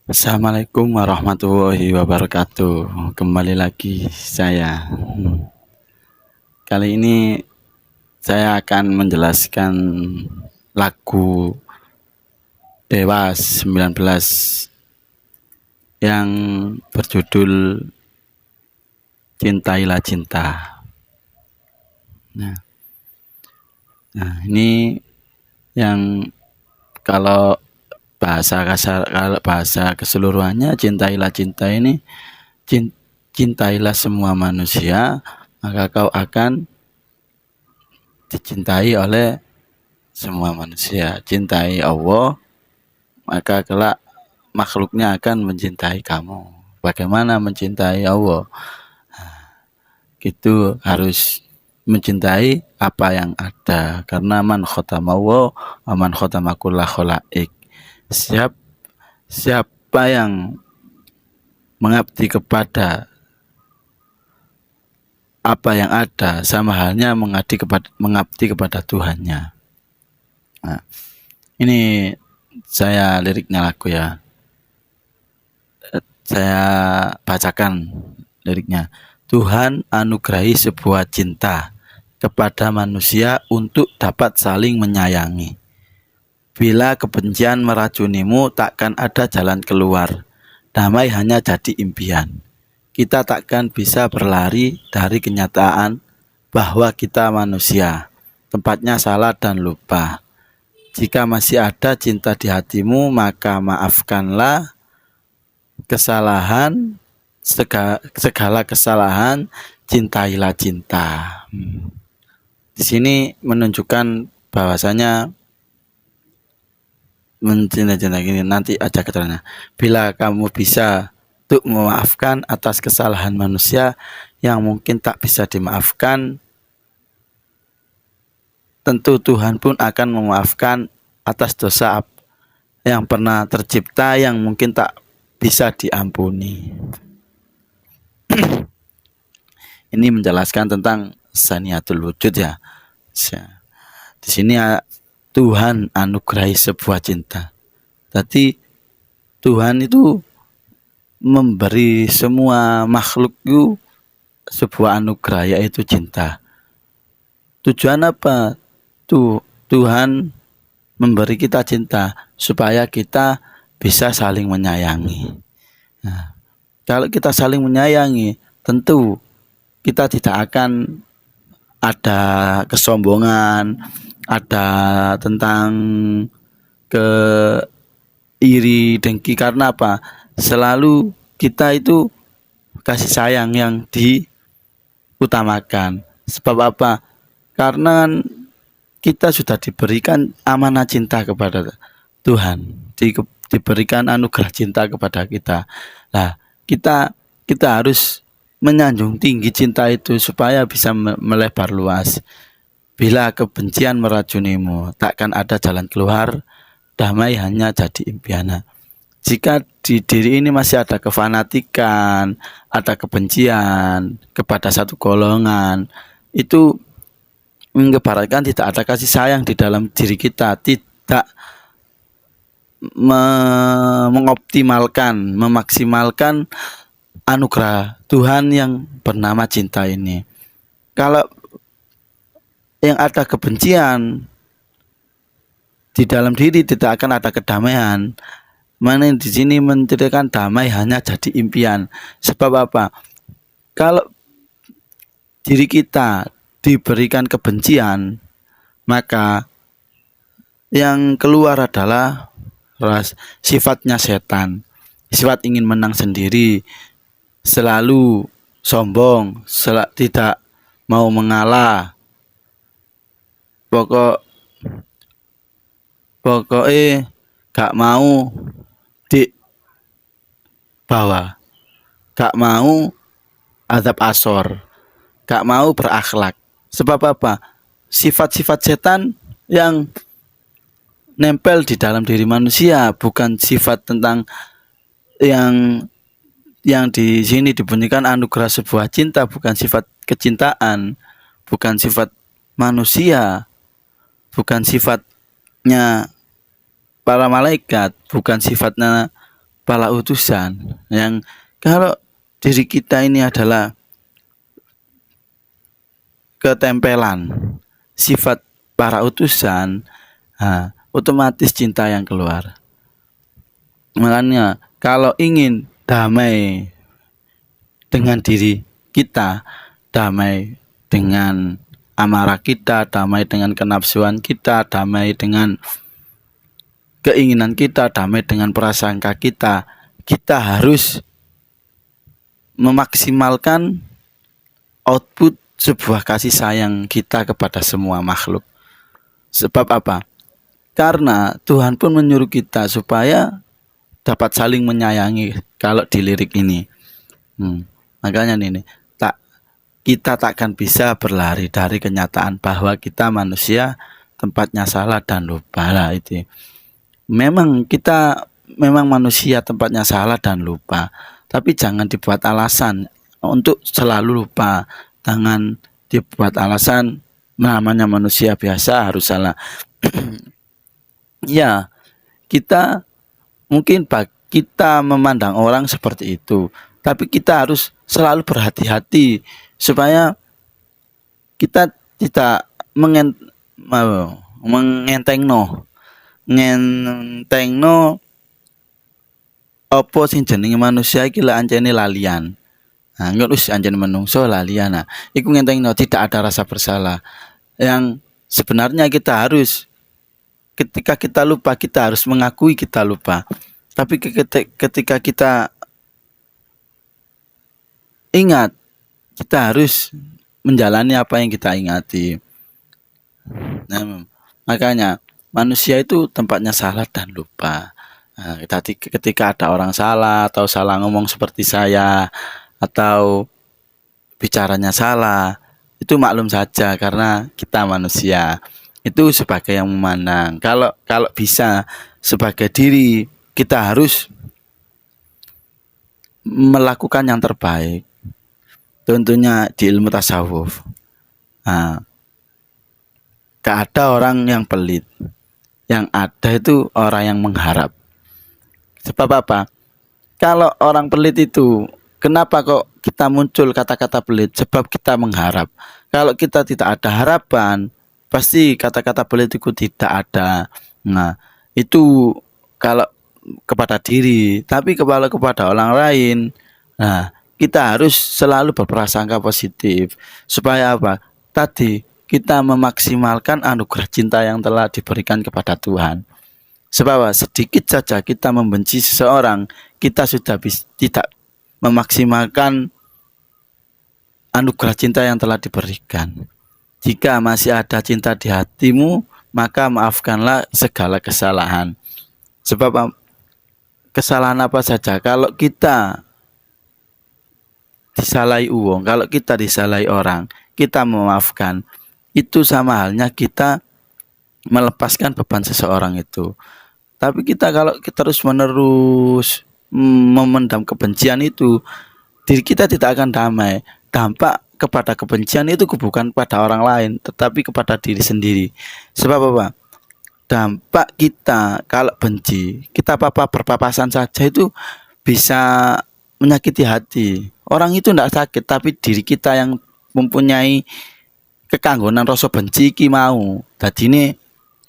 Assalamualaikum warahmatullahi wabarakatuh. Kembali lagi saya. Kali ini saya akan menjelaskan lagu Dewa 19 yang berjudul Cintailah Cinta. Nah, ini yang kalau kalau bahasa keseluruhannya, cintailah cinta ini, cintailah semua manusia, maka kau akan dicintai oleh semua manusia. Cintai Allah, maka kelak makhluknya akan mencintai kamu. Bagaimana mencintai Allah? Itu harus mencintai apa yang ada, karena man khotama wa man khotama kulla kholaik. Siapa yang mengabdi kepada apa yang ada, sama halnya mengabdi kepada Tuhannya. Nah, ini saya liriknya lagu ya. Saya bacakan liriknya. Tuhan anugerahi sebuah cinta kepada manusia untuk dapat saling menyayangi. Bila kebencian meracunimu, takkan ada jalan keluar. Damai hanya jadi impian. Kita takkan bisa berlari dari kenyataan bahwa kita manusia, tempatnya salah dan lupa. Jika masih ada cinta di hatimu, maka maafkanlah kesalahan, segala kesalahan, cintailah cinta. Di sini menunjukkan bahwasanya mencinta gini, nanti aja keterangannya. Bila kamu bisa untuk memaafkan atas kesalahan manusia yang mungkin tak bisa dimaafkan, tentu Tuhan pun akan memaafkan atas dosa yang pernah tercipta yang mungkin tak bisa diampuni. Ini menjelaskan tentang saniatul wujud ya. Di sini Tuhan anugerahi sebuah cinta. Jadi Tuhan itu memberi semua makhluk itu sebuah anugerah, yaitu cinta. Tujuan apa? Tuhan memberi kita cinta supaya kita bisa saling menyayangi. Nah, kalau kita saling menyayangi, tentu kita tidak akan ada kesombongan, ada tentang iri dengki. Karena apa? Selalu kita itu kasih sayang yang diutamakan. Sebab apa? Karena kita sudah diberikan amanah cinta kepada Tuhan, diberikan anugerah cinta kepada kita. Nah, kita harus menyanjung tinggi cinta itu supaya bisa melebar luas. Bila kebencian meracunimu, takkan ada jalan keluar. Damai hanya jadi impian. Jika di diri ini masih ada kefanatikan, ada kebencian kepada satu golongan, itu mengibaratkan tidak ada kasih sayang di dalam diri kita, tidak mengoptimalkan, memaksimalkan anugerah Tuhan yang bernama cinta ini. Kalau yang ada kebencian di dalam diri, tidak akan ada kedamaian. Mana di sini menceritakan damai hanya jadi impian. Sebab apa? Kalau diri kita diberikan kebencian, maka yang keluar adalah sifatnya setan. Sifat ingin menang sendiri, selalu sombong, tidak mau mengalah. Pokoknya gak mau dibawa, gak mau azab asor, gak mau berakhlak. Sebab apa? Sifat-sifat setan yang nempel di dalam diri manusia, bukan sifat tentang yang di sini dibunyikan anugerah sebuah cinta, bukan sifat kecintaan, bukan sifat manusia, bukan sifatnya para malaikat, bukan sifatnya para utusan, yang kalau diri kita ini adalah ketempelan sifat para utusan, otomatis cinta yang keluar. Makanya kalau ingin damai dengan diri kita, damai dengan amarah kita, damai dengan kenafsuan kita, damai dengan keinginan kita, damai dengan prasangka kita, kita harus memaksimalkan output sebuah kasih sayang kita kepada semua makhluk. Sebab apa? Karena Tuhan pun menyuruh kita supaya dapat saling menyayangi kalau di lirik ini. Makanya nih, kita takkan bisa berlari dari kenyataan bahwa kita manusia tempatnya salah dan lupa lah itu. Memang manusia tempatnya salah dan lupa, tapi jangan dibuat alasan untuk selalu lupa. Jangan dibuat alasan namanya manusia biasa harus salah. Ya, kita mungkin kita memandang orang seperti itu, tapi kita harus selalu berhati-hati supaya kita tidak mengentengno apa sing jenenge manusia iki lek ancene lalian. Engko wis ancene menungso lalian. Iku ngentengno tidak ada rasa bersalah. Yang sebenarnya kita harus, ketika kita lupa, kita harus mengakui kita lupa. Tapi ketika kita ingat, kita harus menjalani apa yang kita ingati. Nah, makanya manusia itu tempatnya salah dan lupa. Ketika ada orang salah atau salah ngomong seperti saya atau bicaranya salah, itu maklum saja karena kita manusia. Itu sebagai yang memandang. Kalau bisa sebagai diri, kita harus melakukan yang terbaik. Tentunya di ilmu tasawuf. Gak ada orang yang pelit. Yang ada itu orang yang mengharap. Sebab apa? Kalau orang pelit itu, kenapa kok kita muncul kata-kata pelit? Sebab kita mengharap. Kalau kita tidak ada harapan, pasti kata-kata pelit itu tidak ada. Nah, itu kalau kepada diri, tapi kalau kepada orang lain, kita harus selalu berprasangka positif. Supaya apa? Tadi kita memaksimalkan anugerah cinta yang telah diberikan kepada Tuhan. Sebab sedikit saja kita membenci seseorang, kita sudah tidak memaksimalkan anugerah cinta yang telah diberikan. Jika masih ada cinta di hatimu, maka maafkanlah segala kesalahan. Sebab kesalahan apa saja, kalau kita disalahi uang, kalau kita disalahi orang, kita memaafkan. Itu sama halnya kita melepaskan beban seseorang itu. Tapi kita kalau terus menerus memendam kebencian itu, diri kita tidak akan damai. Dampak kepada kebencian itu bukan pada orang lain, tetapi kepada diri sendiri. Sebab apa? Dampak kita kalau benci, kita berpapasan saja itu bisa menyakiti hati. Orang itu tidak sakit, tapi diri kita yang mempunyai kekanggonan rasa benci ki mau. Dadine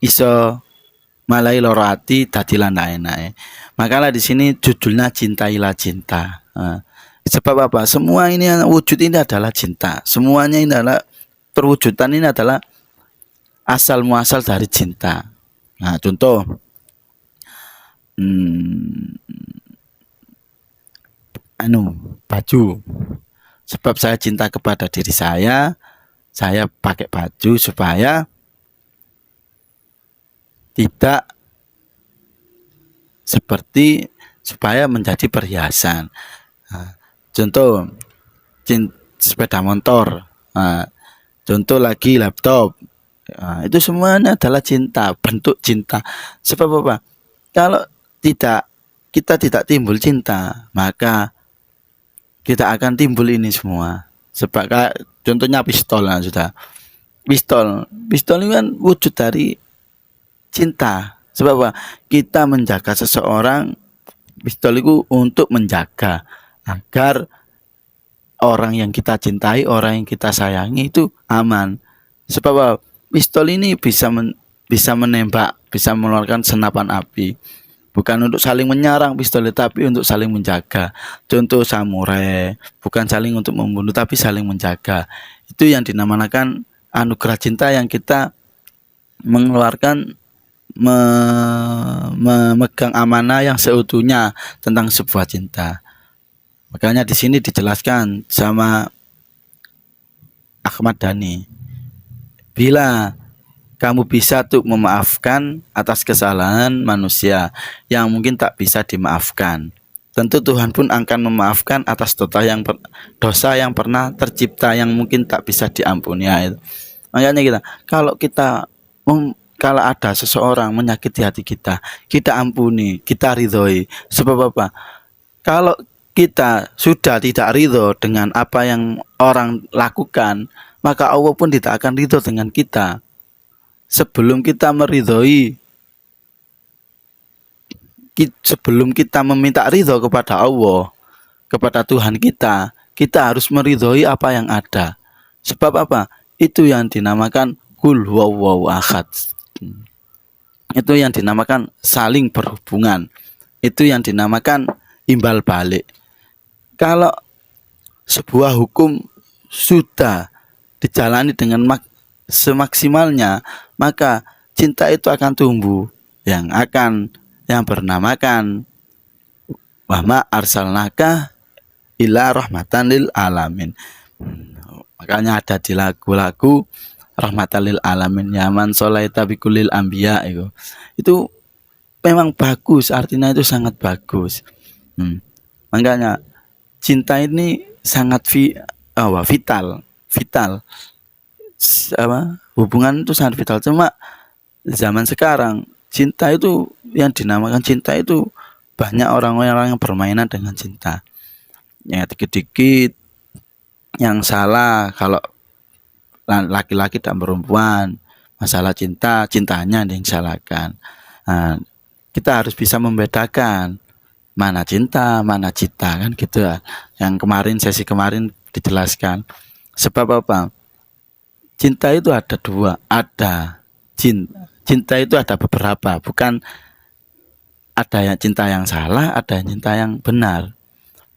iso malai loro ati dadi enak. Makalah di sini judulnya Cintailah Cinta. Sebab apa? Semua ini wujud ini adalah cinta. Semuanya ini adalah perwujudan, ini adalah asal muasal dari cinta. Nah, contoh baju. Sebab saya cinta kepada diri saya pakai baju supaya tidak supaya menjadi perhiasan. Contoh sepeda motor, contoh lagi laptop. Itu semuanya adalah cinta, bentuk cinta. Sebab apa? Kalau kita tidak timbul cinta, maka kita akan timbul ini semua. Sebab contohnya pistol sudah. Pistol ini kan wujud dari cinta. Sebab apa? Kita menjaga seseorang Pistol itu untuk menjaga agar orang yang kita cintai, orang yang kita sayangi itu aman. Sebab pistol ini bisa menembak, bisa mengeluarkan senapan api. Bukan untuk saling menyerang pistol, tapi untuk saling menjaga. Contoh samurai, bukan saling untuk membunuh, tapi saling menjaga. Itu yang dinamakan anugerah cinta yang kita mengeluarkan memegang amanah yang seutuhnya tentang sebuah cinta. Makanya di sini dijelaskan sama Ahmad Dhani, bila kamu bisa tuh memaafkan atas kesalahan manusia yang mungkin tak bisa dimaafkan, tentu Tuhan pun akan memaafkan atas dosa yang pernah tercipta yang mungkin tak bisa diampuni. Makanya kalau ada seseorang menyakiti hati kita, kita ampuni, kita ridhoi. Sebab apa? Kalau kita sudah tidak ridho dengan apa yang orang lakukan, maka Allah pun tidak akan ridho dengan kita. Sebelum kita meridhoi, sebelum kita meminta ridho kepada Allah, kepada Tuhan kita harus meridhoi apa yang ada. Sebab apa? Itu yang dinamakan kul huwallahu ahad. Itu yang dinamakan saling berhubungan. Itu yang dinamakan imbal balik. Kalau sebuah hukum sudah dijalani dengan semaksimalnya, maka cinta itu akan tumbuh, yang bernamakan wa ma arsalnaka illa rahmatan lil alamin. Makanya ada di lagu-lagu rahmatan lil alamin, yaman sholaita bikulil anbiya. Itu memang bagus, artinya itu sangat bagus. Makanya cinta ini sangat vital. Hubungan itu sangat vital. Cuma zaman sekarang yang dinamakan cinta itu banyak orang-orang yang bermainan dengan cinta. Yang dikit-dikit yang salah kalau laki-laki dan perempuan, masalah cintanya yang disalahkan. Nah, kita harus bisa membedakan mana cinta, mana cita, kan gitu ya. Yang sesi kemarin dijelaskan. Sebab apa? Cinta itu ada dua, cinta itu ada beberapa, bukan ada yang cinta yang salah, ada yang cinta yang benar.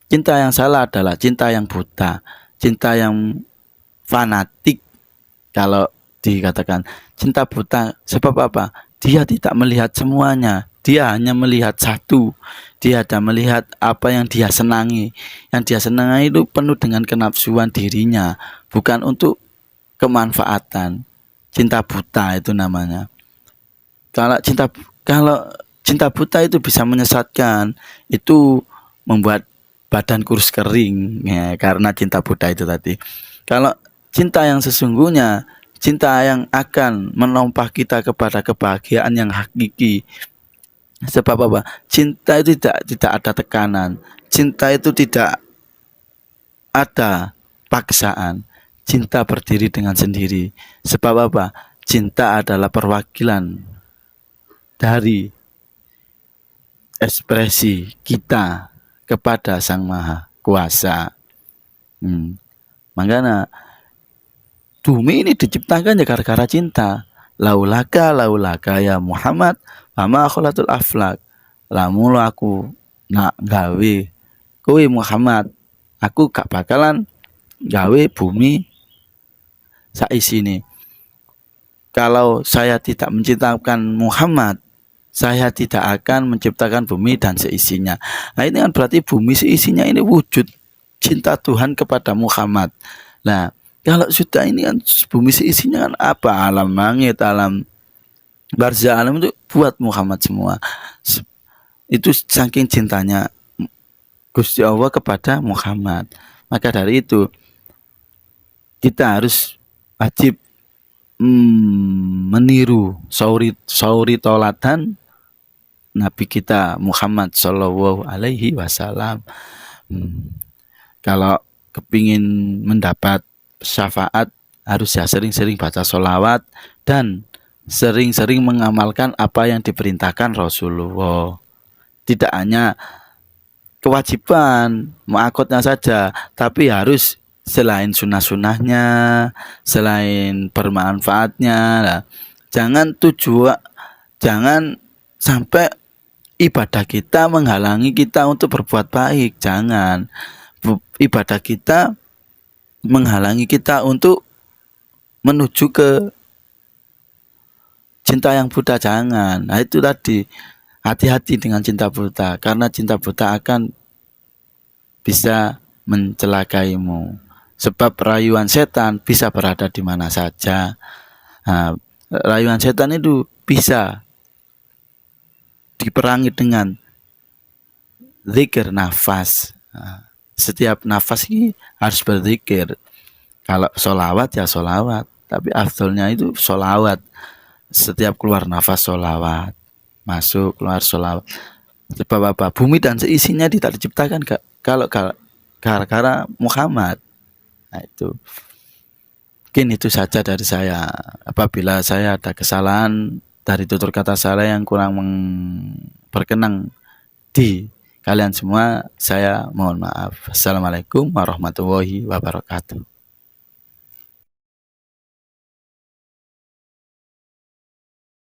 Cinta yang salah adalah cinta yang buta, cinta yang fanatik. Kalau dikatakan cinta buta, sebab apa? Dia tidak melihat semuanya. Dia hanya melihat satu. Dia hanya melihat apa yang dia senangi. Yang dia senangi itu penuh dengan kenafsuan dirinya, bukan untuk kemanfaatan. Cinta buta itu namanya. Kalau cinta buta itu bisa menyesatkan. Itu membuat badan kurus kering ya, karena cinta buta itu tadi. Kalau cinta yang sesungguhnya, cinta yang akan menompa kita kepada kebahagiaan yang hakiki. Sebab apa? Cinta itu tidak ada tekanan. Cinta itu tidak ada paksaan. Cinta berdiri dengan sendiri. Sebab apa? Cinta adalah perwakilan dari ekspresi kita kepada Sang Maha Kuasa. Makanya bumi ini diciptakan ya gara-gara cinta. Laulaka ya Muhammad mama kholatul aflak. Lamun aku nak gawe kowe Muhammad, aku gak bakalan gawe bumi saisine. Kalau saya tidak menciptakan Muhammad, saya tidak akan menciptakan bumi dan seisinya. Nah ini kan berarti bumi seisinya ini wujud cinta Tuhan kepada Muhammad. Nah kalau sudah ini kan bumi seisinya kan apa? Alam langit, alam barzah, alam itu buat Muhammad semua. Itu saking cintanya Gusti Allah kepada Muhammad. Maka dari itu kita harus wajib meniru sauri toladan Nabi kita Muhammad Shallallahu Alaihi Wasallam. Kalau kepingin mendapat syafaat, harus ya sering-sering baca sholawat dan sering-sering mengamalkan apa yang diperintahkan Rasulullah. Tidak hanya kewajiban muakotnya saja, tapi harus selain sunnah-sunnahnya, selain bermanfaatnya. Nah, jangan sampai ibadah kita menghalangi kita untuk berbuat baik. Jangan ibadah kita menghalangi kita untuk menuju ke cinta yang buta. Jangan. Nah itu tadi, hati-hati dengan cinta buta, karena cinta buta akan bisa mencelakaimu. Sebab rayuan setan bisa berada di mana saja. Nah, rayuan setan itu bisa diperangi dengan zikir nafas. Nah, setiap nafas ini harus berzikir. Kalau solawat ya solawat, tapi afdolnya itu solawat. Setiap keluar nafas solawat, masuk keluar solawat. Sebab apa? Bumi dan seisinya tidak diciptakan kalau gara-gara Muhammad. Nah itu mungkin itu saja dari saya. Apabila saya ada kesalahan dari tutur kata saya yang kurang berkenan di kalian semua, saya mohon maaf. Assalamualaikum warahmatullahi wabarakatuh.